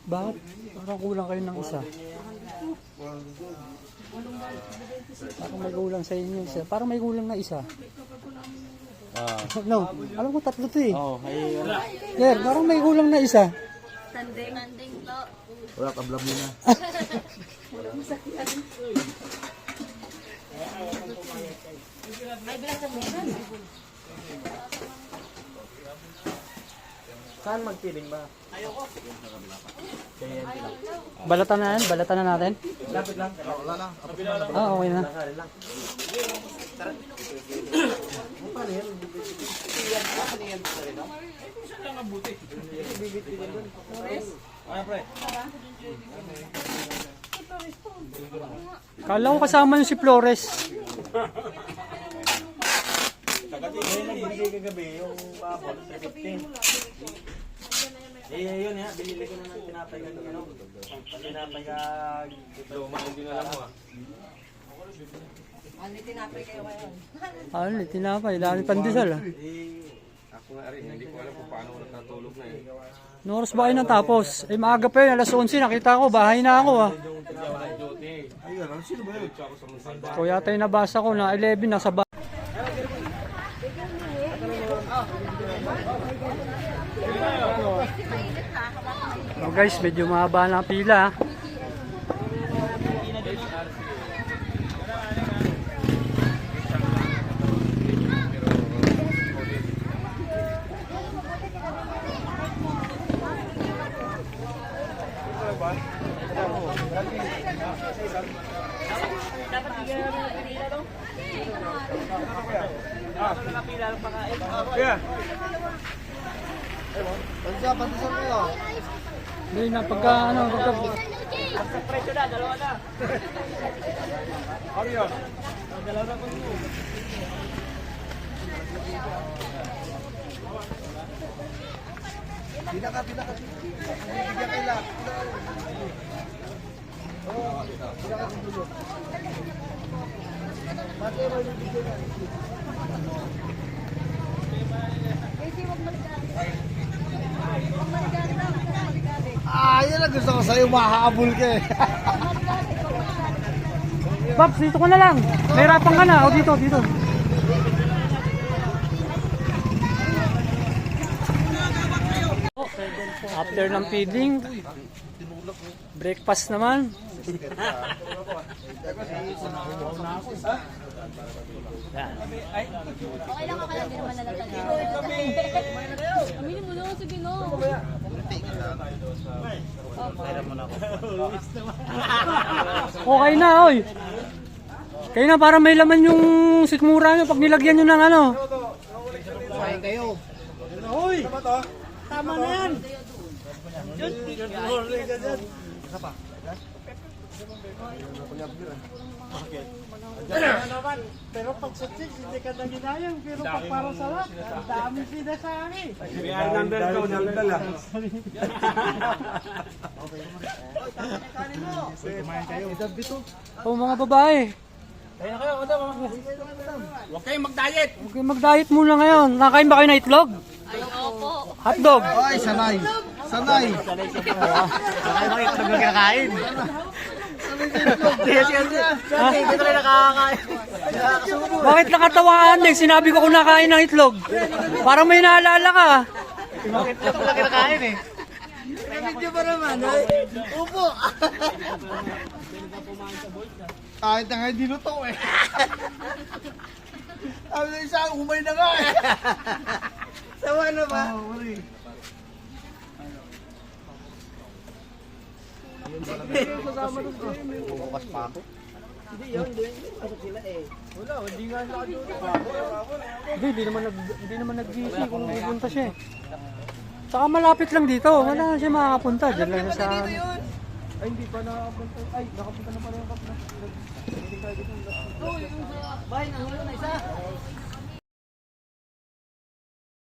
Bakit? Parang kulang kayo ng isa. Parang may kulang sa inyo isa. Parang may kulang na isa. No, alam ko tatlo to eh. There, parang may kulang na isa. Tanding to. Wala, kablab mo na. Ay, bilang sa meron. Saan magpiling ba? Balatan na yan? Balatan na natin? Lapit lang. Wala na. Ah, okay na. Kala ko kasama yung si Flores. Hindi kagabi yung bapon, 315. Yun ya, binili ko na ng tinapay ka ano. Tinapay ka luma, hindi na alam mo ah. Ano tinapay kayo ngayon? Ano, tinapay. Dami pandesal ah. Ako nga rin, hindi ko alam kung paano ko natutulog na eh. Noong oras ba kayo natapos? Eh maaga pa yun, alas 11. Nakita ko, bahay na ako ah. Ayun, sino ba yun? So yata yung nabasa ko na 11 nasa bahay. So guys, medyo mahaba na ang pila. Pandesal kayo. Hindi na pagka ano, pagka Sa presyo na, dalawa na. Ano yun? Dalawa na po. Pinaka. Bigyan kayo lang. Oo, pinaka sa dulo. Bakit mo yung bigyan yan? Yan ang gusto ko sa'yo, mahahabol ka eh. Babs, dito ko na lang. Nahirapan ka na. O dito. After ng feeding, breakfast naman. Okay lang, di naman nalatag. Aminin mo na, sige no. Okay na, oy. Kayo na, para may laman yung sikmura nyo pag nilagyan nyo ng ano. Kain kayo. Hoy! Tama na yan. Isa pa. Pero pag sa chicks, hindi ka na ginayang. Pero pag para sa lahat, ang dami sinasabi. May number ko, number ah. O mga babae. Huwag kayong mag-diet. Okay, mag-diet muna ngayon. Nakain ba kayo na itlog? Ay, opo. Hotdog? Ay, sanay. Sanay mo itlog na kinakain. Hindi ko rin nakakain. Bakit nakatawa ka, Andeng? Sinabi ko kung nakain ng itlog. Parang may naalala ka. Itlog na kinakain eh. May video pa naman. Upo. Kahit na nga hindi luto eh. Sabi na isa, umay na nga eh. Sawa na ba? Oo, wala bukas pa ako. Hindi naman nag-gising kung pupunta siya. Saka malapit lang dito. Wala na siya makakapunta. Diyan lang sa... Ay, hindi pa nakapunta. Ay, nakapunta na pala yung kapna. Bahay na, wala na isa.